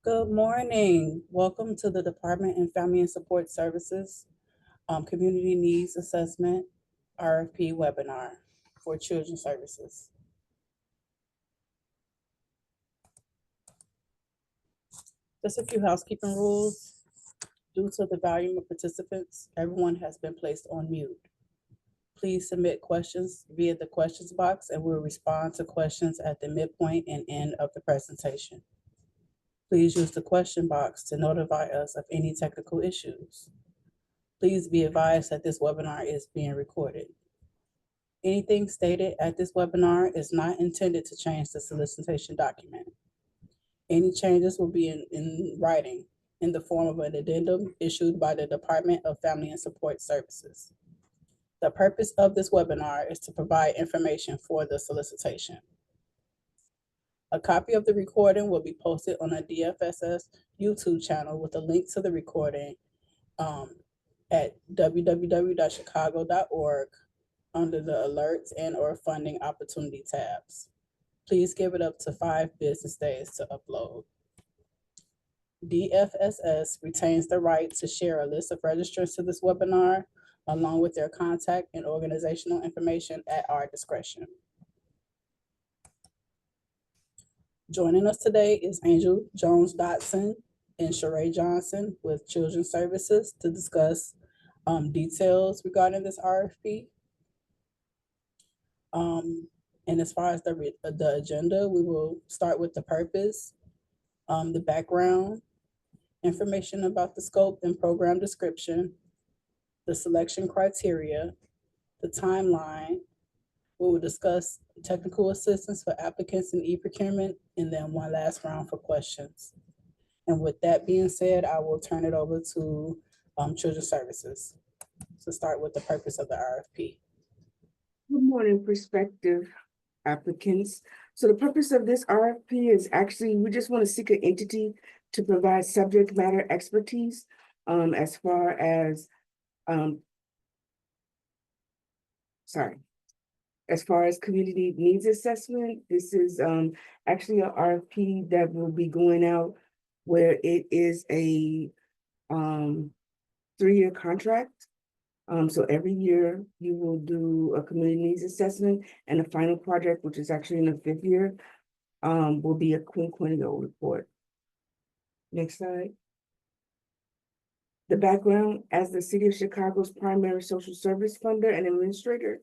Good morning. Welcome to the Department of Family and Support Services Community Needs Assessment RFP webinar for Children's Services. Just a few housekeeping rules. Due to the volume of participants, everyone has been placed on mute. Please submit questions via the questions box and we'll respond to questions at the midpoint and end of the presentation. Please use the question box to notify us of any technical issues. Please be advised that this webinar is being recorded. Anything stated at this webinar is not intended to change the solicitation document. Any changes will be in writing in the form of an addendum issued by the Department of Family and Support Services. The purpose of this webinar is to provide information for the solicitation. A copy of the recording will be posted on a DFSS YouTube channel with a link to the recording at www.chicago.org under the alerts and/or funding opportunity tabs. Please give it up to 5 business days to upload. DFSS retains the right to share a list of registrants to this webinar along with their contact and organizational information at our discretion. Joining us today is Angel Jones-Dotson and Sheree Johnson with Children's Services to discuss details regarding this RFP. And as far as the agenda, we will start with the purpose, the background, information about the scope and program description, the selection criteria, the timeline. We will discuss technical assistance for applicants in e-procurement, and then one last round for questions. And with that being said, I will turn it over to Children's Services to start with the purpose of the RFP. Good morning, prospective applicants. So the purpose of this RFP is actually, we just want to seek an entity to provide subject matter expertise as far as, community needs assessment. This is actually an RFP that will be going out where it is a 3-year contract. So every year you will do a community needs assessment, and the final project, which is actually in the 5th year, will be a quinquennial report. Next slide. The background: as the City of Chicago's primary social service funder and administrator,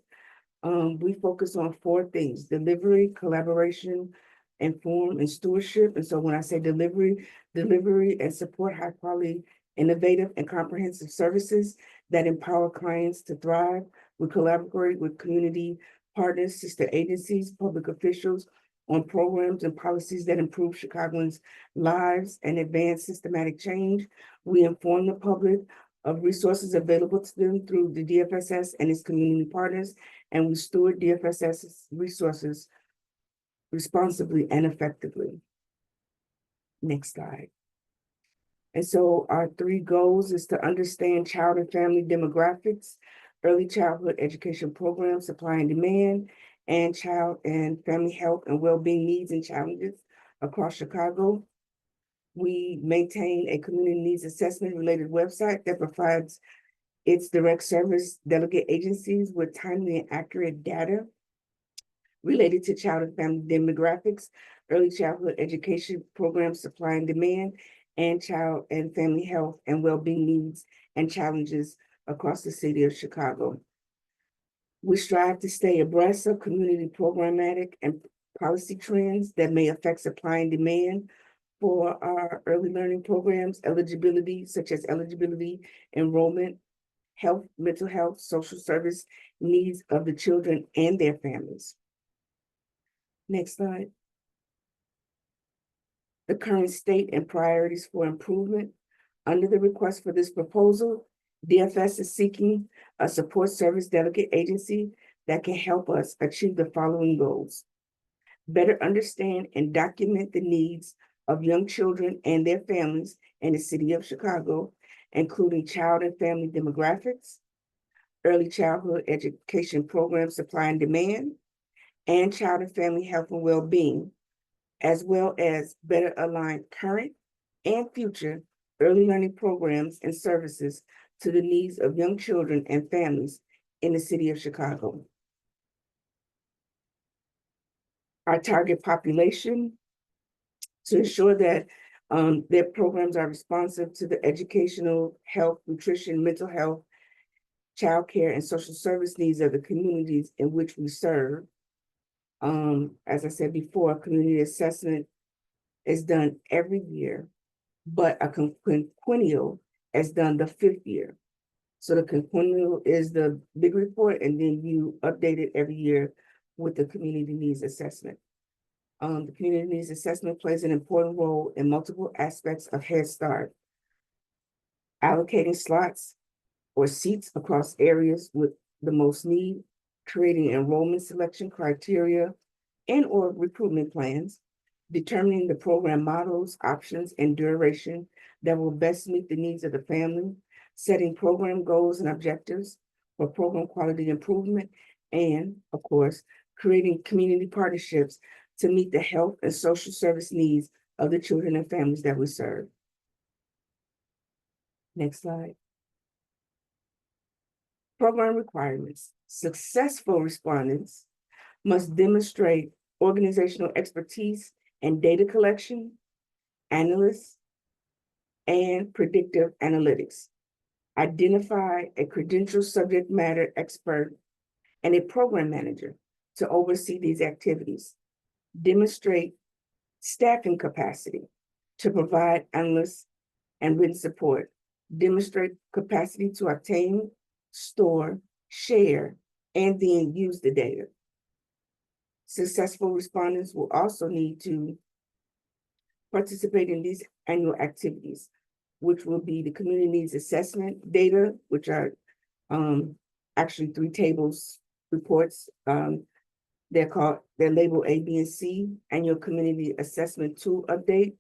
we focus on 4 things: delivery, collaboration, inform, and stewardship. And so when I say delivery and support high quality, innovative, and comprehensive services that empower clients to thrive. We collaborate with community partners, sister agencies, public officials on programs and policies that improve Chicagoans' lives and advance systematic change. We inform the public of resources available to them through the DFSS and its community partners, and we steward DFSS's resources responsibly and effectively. Next slide. And so our 3 goals is to understand child and family demographics, early childhood education programs, supply and demand, and child and family health and well-being needs and challenges across Chicago. We maintain a community needs assessment related website that provides its direct service delegate agencies with timely and accurate data related to child and family demographics, early childhood education programs, supply and demand, and child and family health and well-being needs and challenges across the city of Chicago. We strive to stay abreast of community programmatic and policy trends that may affect supply and demand for our early learning programs, eligibility, such as eligibility, enrollment, health, mental health, social service needs of the children and their families. Next slide. The current state and priorities for improvement. Under the request for this proposal, DFS is seeking a support service delegate agency that can help us achieve the following goals: better understand and document the needs of young children and their families in the city of Chicago, including child and family demographics, early childhood education program supply and demand, and child and family health and well-being, as well as better align current and future early learning programs and services to the needs of young children and families in the city of Chicago. Our target population, to ensure that their programs are responsive to the educational, health, nutrition, mental health, childcare, and social service needs of the communities in which we serve. As I said before, community assessment is done every year, but a quinquennial is done the 5th year. So the quinquennial is the big report, and then you update it every year with the community needs assessment. The community needs assessment plays an important role in multiple aspects of Head Start, allocating slots or seats across areas with the most need, creating enrollment selection criteria and or recruitment plans, determining the program models, options, and duration that will best meet the needs of the family, setting program goals and objectives for program quality improvement, and, of course, creating community partnerships to meet the health and social service needs of the children and families that we serve. Next slide. Program requirements. Successful respondents must demonstrate organizational expertise and data collection, analysis, and predictive analytics. Identify a credentialed subject matter expert and a program manager to oversee these activities. Demonstrate staffing capacity to provide analysts and written support. Demonstrate capacity to obtain, store, share, and then use the data. Successful respondents will also need to participate in these annual activities, which will be the community needs assessment data, which are actually 3 tables reports. They're labeled A, B, and C, annual community assessment tool update,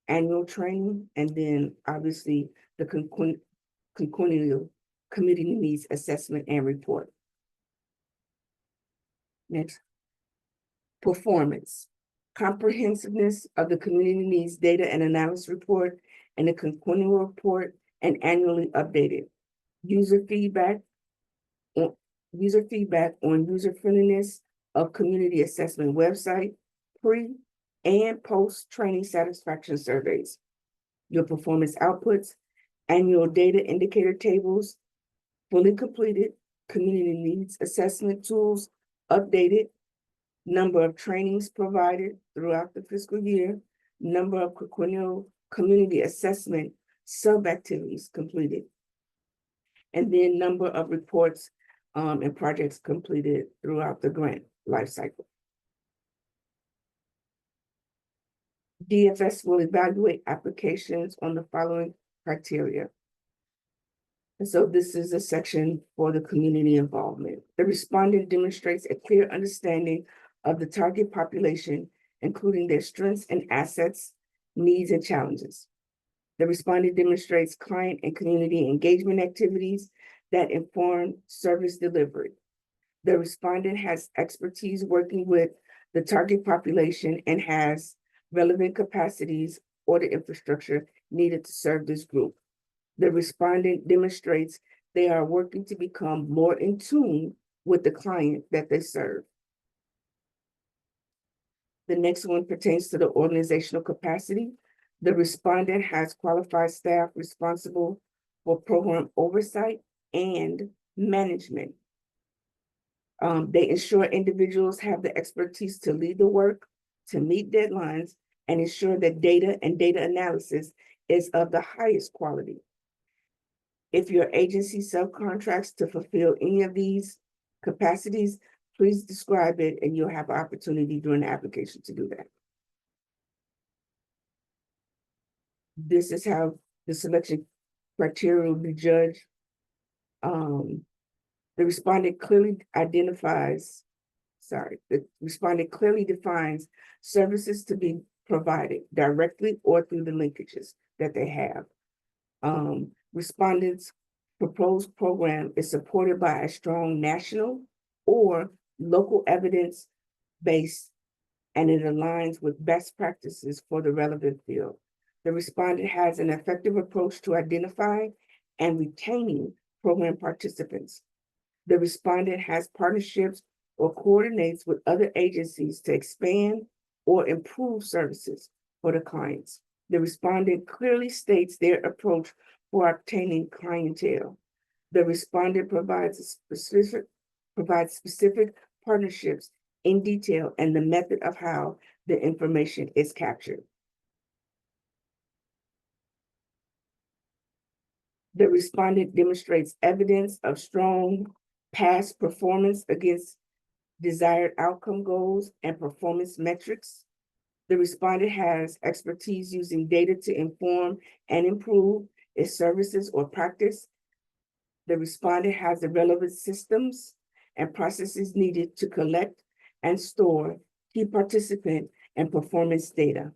annual training, and then obviously the quinquennial community needs assessment and report. Next. Performance. Comprehensiveness of the community needs data and analysis report and the quinquennial report and annually updated. User feedback on user friendliness of community assessment website, pre and post training satisfaction surveys. Your performance outputs, annual data indicator tables, fully completed community needs assessment tools, updated, number of trainings provided throughout the fiscal year, number of quinquennial community assessment sub-activities completed, and then number of reports and projects completed throughout the grant lifecycle. DFS will evaluate applications on the following criteria. And so this is a section for the community involvement. The respondent demonstrates a clear understanding of the target population, including their strengths and assets, needs, and challenges. The respondent demonstrates client and community engagement activities that inform service delivery. The respondent has expertise working with the target population and has relevant capacities or the infrastructure needed to serve this group. The respondent demonstrates they are working to become more in tune with the client that they serve. The next one pertains to the organizational capacity. The respondent has qualified staff responsible for program oversight and management. They ensure individuals have the expertise to lead the work, to meet deadlines, and ensure that data and data analysis is of the highest quality. If your agency subcontracts to fulfill any of these capacities, please describe it and you'll have an opportunity during the application to do that. This is how the selection criteria will be judged. The respondent clearly defines services to be provided directly or through the linkages that they have. Respondents' proposed program is supported by a strong national or local evidence base, and it aligns with best practices for the relevant field. The respondent has an effective approach to identifying and retaining program participants. The respondent has partnerships or coordinates with other agencies to expand or improve services for the clients. The respondent clearly states their approach for obtaining clientele. The respondent provides specific partnerships in detail and the method of how the information is captured. The respondent demonstrates evidence of strong past performance against desired outcome goals and performance metrics. The respondent has expertise using data to inform and improve its services or practice. The respondent has the relevant systems and processes needed to collect and store key participant and performance data.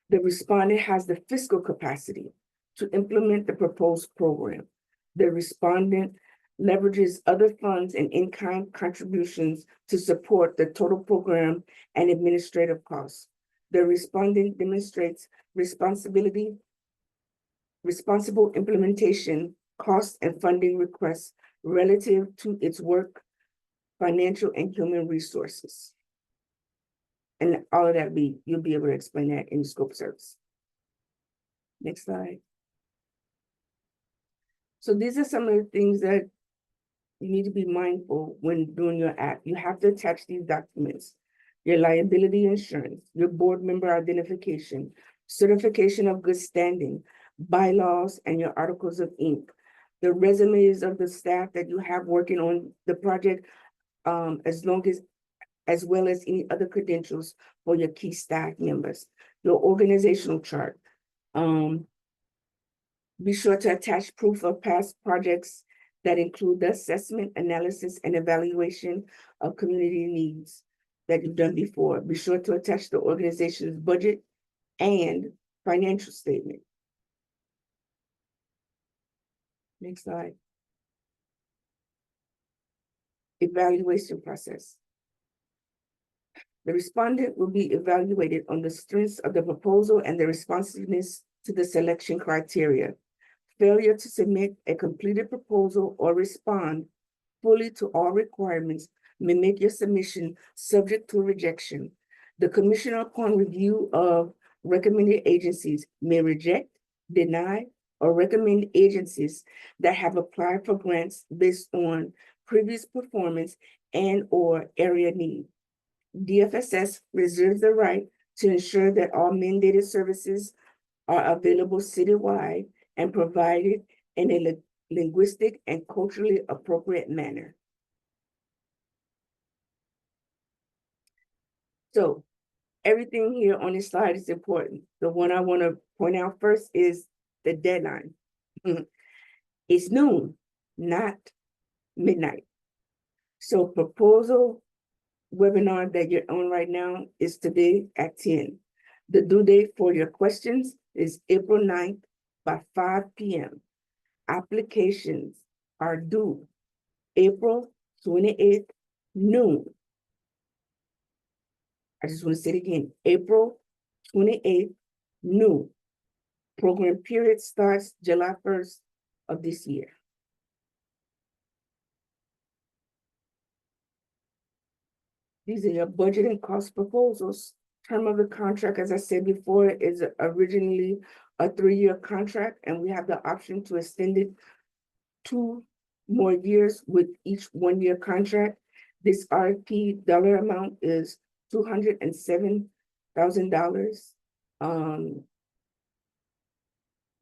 The respondent has the fiscal capacity to implement the proposed program. The respondent leverages other funds and in-kind contributions to support the total program and administrative costs. The respondent demonstrates responsible implementation, cost and funding requests relative to its work, financial and human resources. And all of that you'll be able to explain that in the scope of service. Next slide. So these are some of the things that you need to be mindful when doing your app. You have to attach these documents: your liability insurance, your board member identification, certification of good standing, bylaws, and your articles of inc. The resumes of the staff that you have working on the project, as well as any other credentials for your key staff members, your organizational chart. Be sure to attach proof of past projects that include the assessment, analysis, and evaluation of community needs that you've done before. Be sure to attach the organization's budget and financial statement. Next slide. Evaluation process. The respondent will be evaluated on the strengths of the proposal and the responsiveness to the selection criteria. Failure to submit a completed proposal or respond fully to all requirements may make your submission subject to rejection. The commissioner, upon review of recommended agencies, may reject, deny, or recommend agencies that have applied for grants based on previous performance and/or area need. DFSS reserves the right to ensure that all mandated services are available citywide and provided in a linguistic and culturally appropriate manner. So everything here on this slide is important. The one I want to point out first is the deadline. It's noon, not midnight. So proposal webinar that you're on right now is today at 10. The due date for your questions is April 9th by 5 p.m. Applications are due April 28th, noon. I just want to say it again, April 28th, noon. Program period starts July 1st of this year. These are your budget and cost proposals. Term of the contract, as I said before, is originally a 3-year contract, and we have the option to extend it 2 more years with each 1-year contract. This RFP dollar amount is $207,000.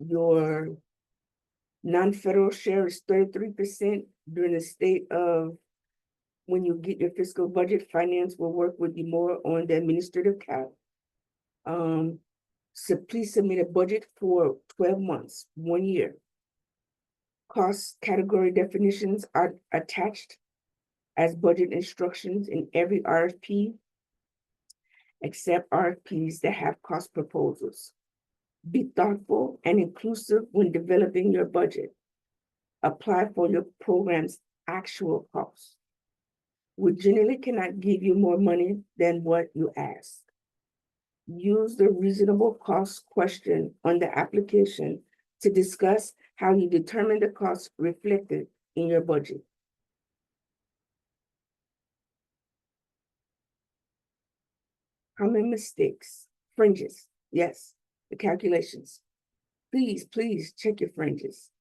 Your non-federal share is 33% during the state of when you get your fiscal budget. Finance will work with you more on the administrative cap. So please submit a budget for 12 months, 1 year. Cost category definitions are attached as budget instructions in every RFP, except RFPs that have cost proposals. Be thoughtful and inclusive when developing your budget. Apply for your program's actual costs. We generally cannot give you more money than what you ask. Use the reasonable cost question on the application to discuss how you determine the cost reflected in your budget. Common mistakes, fringes, yes, the calculations. Please check your fringes.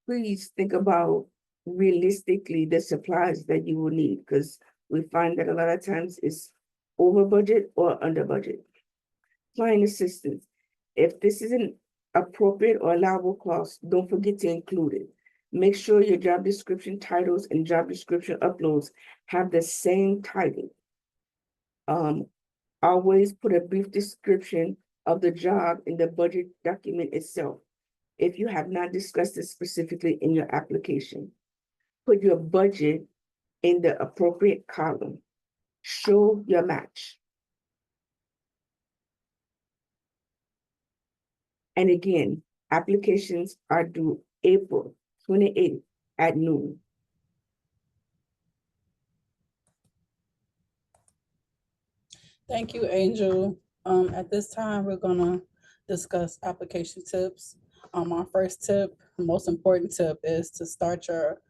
Please think about realistically the supplies that you will need, because we find that a lot of times it's over budget or under budget. Client assistance. If this isn't appropriate or allowable cost, don't forget to include it. Make sure your job description titles and job description uploads have the same title. Always put a brief description of the job in the budget document itself, if you have not discussed it specifically in your application. Put your budget in the appropriate column. Show your match. And again, applications are due April 28th at noon. Thank you, Angel. At this time, we're gonna discuss application tips. Our first tip, the most important tip, is to start your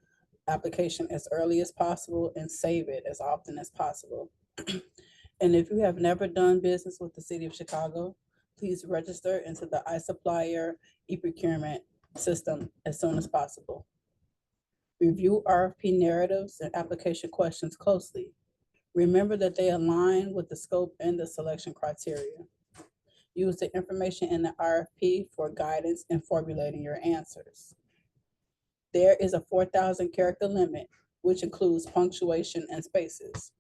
application as early as possible and save it as often as possible. And if you have never done business with the City of Chicago, please register into the iSupplier e-procurement system as soon as possible. Review RFP narratives and application questions closely. Remember that they align with the scope and the selection criteria. Use the information in the RFP for guidance in formulating your answers. There is a 4,000 character limit, which includes punctuation and spaces.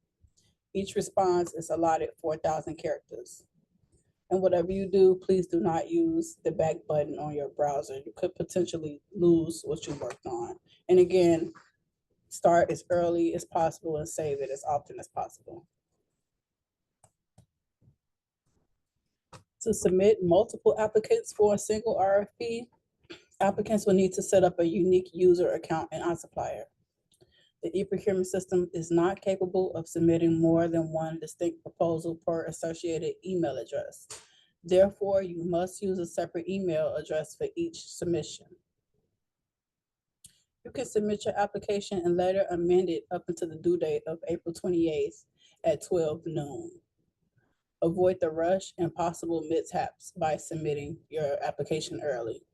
Each response is allotted 4,000 characters. And whatever you do, please do not use the back button on your browser. You could potentially lose what you worked on. And again, start as early as possible and save it as often as possible. To submit multiple applicants for a single RFP, applicants will need to set up a unique user account in iSupplier. The e-procurement system is not capable of submitting more than one distinct proposal per associated email address. Therefore, you must use a separate email address for each submission. You can submit your application and later amend it up until the due date of April 28th at 12 noon. Avoid the rush and possible mishaps by submitting your application early.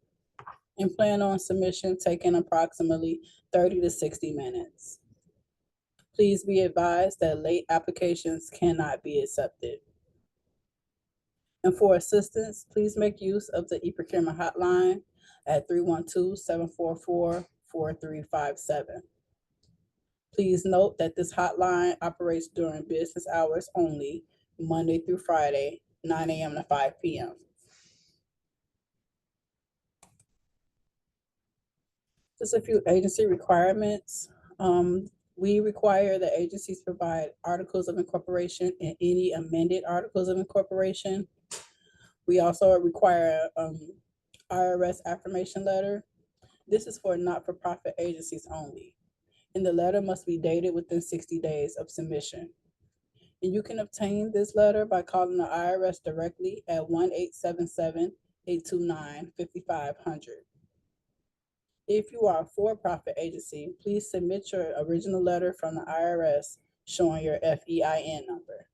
And plan on submission taking approximately 30 to 60 minutes. Please be advised that late applications cannot be accepted. And for assistance, please make use of the e-procurement hotline at 312-744-4357. Please note that this hotline operates during business hours only, Monday through Friday, 9 a.m. to 5 p.m. Just a few agency requirements. We require that agencies provide articles of incorporation and any amended articles of incorporation. We also require IRS affirmation letter. This is for not-for-profit agencies only. And the letter must be dated within 60 days of submission. And you can obtain this letter by calling the IRS directly at 1-877-829-5500. If you are a for-profit agency, please submit your original letter from the IRS showing your FEIN number.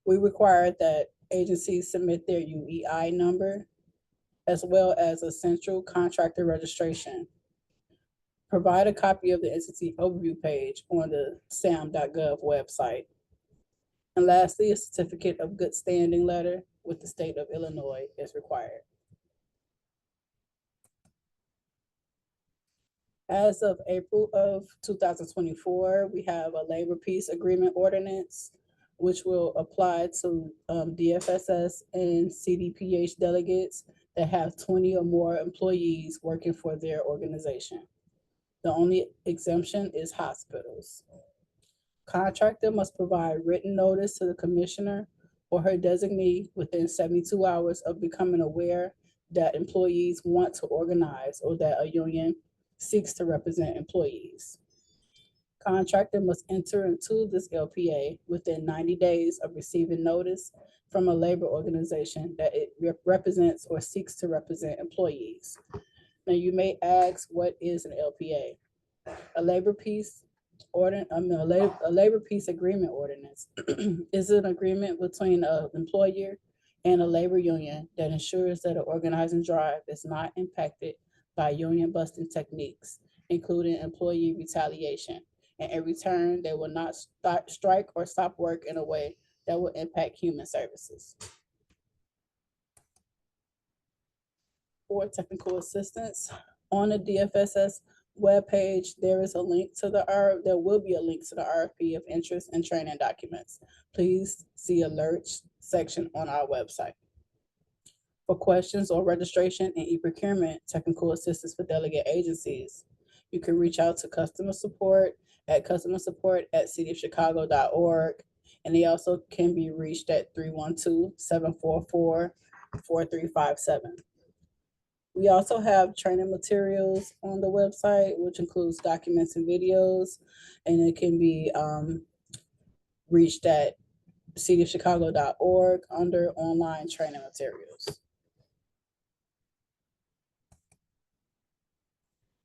We require that agencies submit their UEI number as well as a central contractor registration. Provide a copy of the entity overview page on the sam.gov website. And lastly, a certificate of good standing letter with the state of Illinois is required. As of April of 2024, we have a labor peace agreement ordinance, which will apply to DFSS and CDPH delegates that have 20 or more employees working for their organization. The only exemption is hospitals. Contractor must provide written notice to the commissioner or her designee within 72 hours of becoming aware that employees want to organize or that a union seeks to represent employees. Contractor must enter into this LPA within 90 days of receiving notice from a labor organization that it represents or seeks to represent employees. Now, you may ask, what is an LPA? A labor peace a labor peace agreement ordinance is an agreement between an employer and a labor union that ensures that an organizing drive is not impacted by union busting techniques, including employee retaliation. And in return, they will not strike or stop work in a way that will impact human services. For technical assistance, on the DFSS webpage, there will be a link to the RFP of interest and training documents. Please see alerts section on our website. For questions or registration and e-procurement technical assistance for delegate agencies, you can reach out to customer support at cityofchicago.org, and they also can be reached at 312-744-4357. We also have training materials on the website, which includes documents and videos, and it can be reached at cityofchicago.org under online training materials.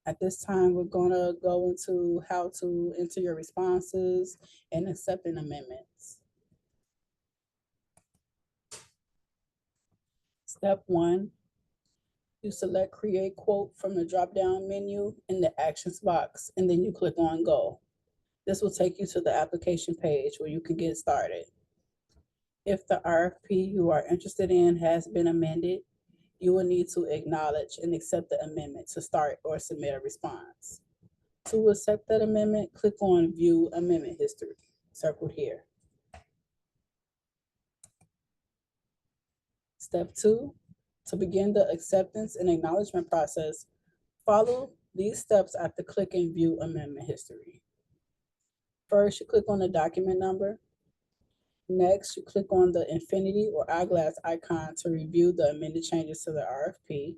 At this time, we're going to go into how to enter your responses and accepting amendments. Step 1, you select Create Quote from the drop-down menu in the Actions box, and then you click on Go. This will take you to the application page where you can get started. If the RFP you are interested in has been amended, you will need to acknowledge and accept the amendment to start or submit a response. To accept that amendment, click on View Amendment History, circled here. Step 2, to begin the acceptance and acknowledgement process, follow these steps after clicking View Amendment History. First, you click on the document number. Next, you click on the infinity or eyeglass icon to review the amended changes to the RFP.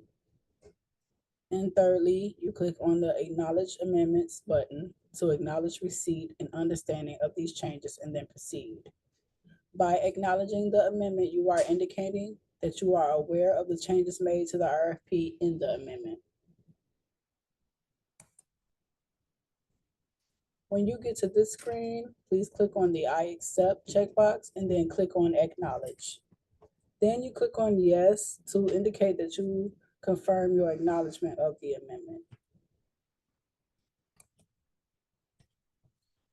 And thirdly, you click on the Acknowledge Amendments button to acknowledge receipt and understanding of these changes and then proceed. By acknowledging the amendment, you are indicating that you are aware of the changes made to the RFP in the amendment. When you get to this screen, please click on the I accept checkbox and then click on Acknowledge. Then you click on Yes to indicate that you confirm your acknowledgement of the amendment.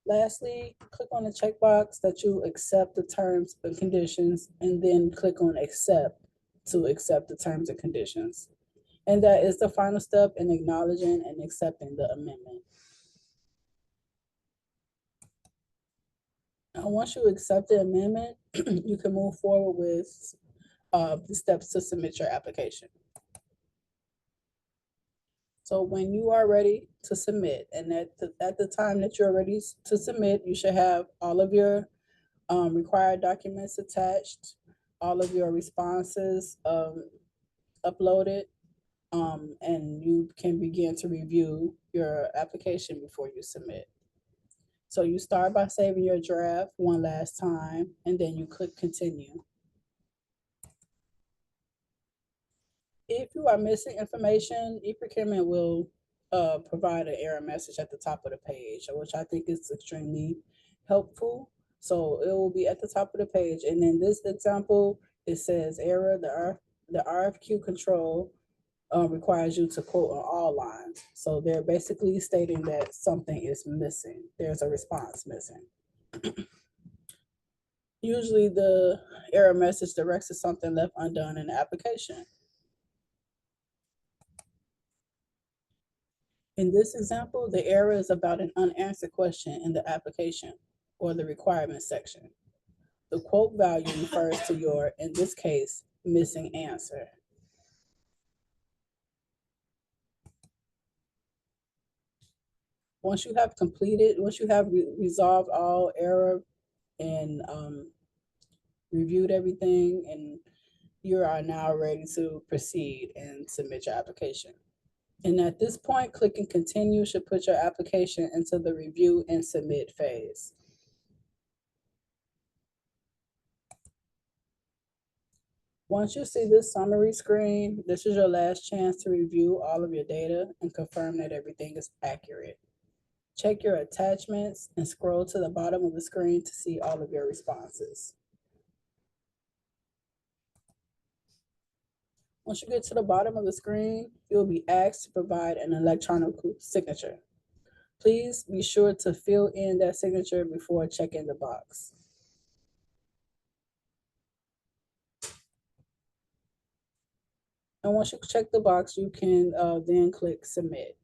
Lastly, click on the checkbox that you accept the terms and conditions, and then click on Accept to accept the terms and conditions. And that is the final step in acknowledging and accepting the amendment. Now, once you accept the amendment, you can move forward with the steps to submit your application. So when you are ready to submit, and at the time that you're ready to submit, you should have all of your required documents attached, all of your responses uploaded, and you can begin to review your application before you submit. So you start by saving your draft one last time, and then you click Continue. If you are missing information, eProcurement will provide an error message at the top of the page, which I think is extremely helpful. So it will be at the top of the page. And in this example, it says error, the RFQ control requires you to quote on all lines. So they're basically stating that something is missing. There's a response missing. Usually the error message directs to something left undone in the application. In this example, the error is about an unanswered question in the application or the requirements section. The quote value refers to your, in this case, missing answer. Once you have resolved all error and reviewed everything, and you are now ready to proceed and submit your application. And at this point, clicking continue should put your application into the review and submit phase. Once you see this summary screen, this is your last chance to review all of your data and confirm that everything is accurate. Check your attachments and scroll to the bottom of the screen to see all of your responses. Once you get to the bottom of the screen, you'll be asked to provide an electronic signature. Please be sure to fill in that signature before checking the box. And once you check the box, you can then click submit.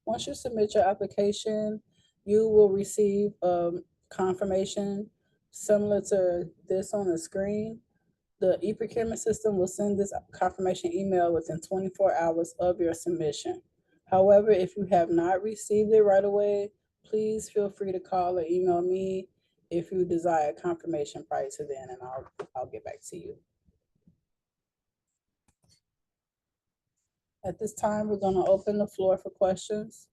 Once you submit your application, you will receive confirmation similar to this on the screen. The e-procurement system will send this confirmation email within 24 hours of your submission. However, if you have not received it right away, please feel free to call or email me if you desire confirmation prior to then, and I'll get back to you. At this time, we're going to open the floor for questions.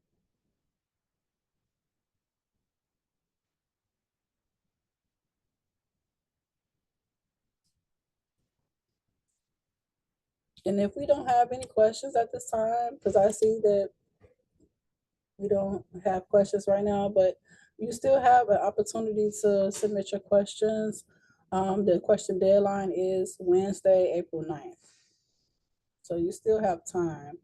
And if we don't have any questions at this time, because I see that we don't have questions right now, but you still have an opportunity to submit your questions. The question deadline is Wednesday, April 9th. So you still have time.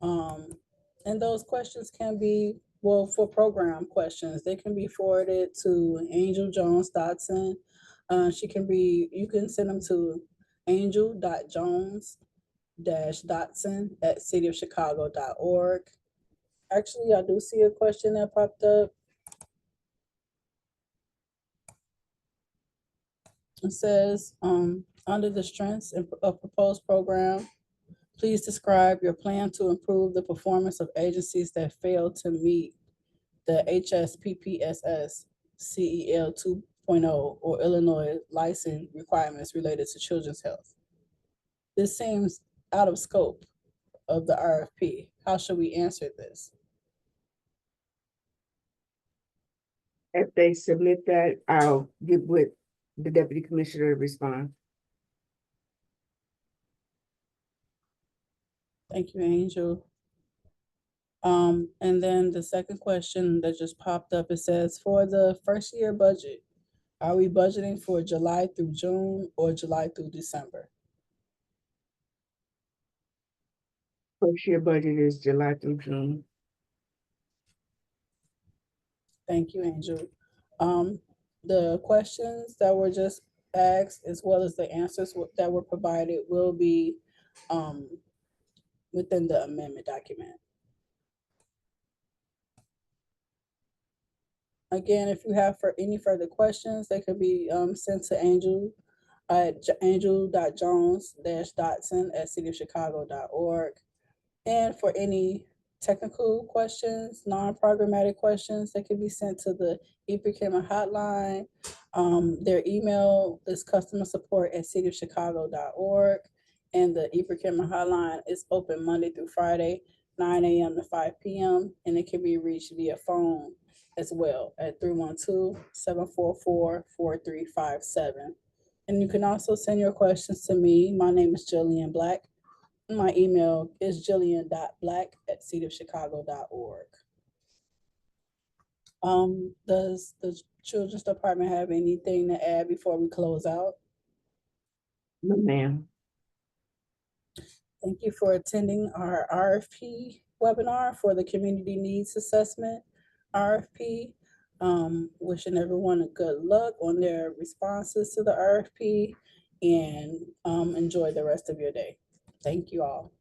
And those questions can be, well, for program questions, they can be forwarded to Angel Jones Dotson. You can send them to angel.jones-dotson@cityofchicago.org. Actually, I do see a question that popped up. It says, under the strengths of proposed program, please describe your plan to improve the performance of agencies that fail to meet the HSPPSS CEL 2.0 or Illinois license requirements related to children's health. This seems out of scope of the RFP. How should we answer this? If they submit that, I'll get with the deputy commissioner to respond. Thank you, Angel. And then the second question that just popped up, it says, for the first year budget, are we budgeting for July through June or July through December? First year budget is July through June. Thank you, Angel. The questions that were just asked, as well as the answers that were provided, will be within the amendment document. Again, if you have any further questions, they could be sent to Angel at angel.jones-dotson@cityofchicago.org. And for any technical questions, non-programmatic questions, they can be sent to the e-procurement hotline. Their email is customersupport@cityofchicago.org. And the e-procurement hotline is open Monday through Friday, 9 a.m. to 5 p.m. And it can be reached via phone as well at 312-744-4357. And you can also send your questions to me. My name is Jillian Black. My email is jillian.black@cityofchicago.org. Does the Children's Department have anything to add before we close out? No, ma'am. Thank you for attending our RFP webinar for the Community Needs Assessment RFP. Wishing everyone a good luck on their responses to the RFP, and enjoy the rest of your day. Thank you all.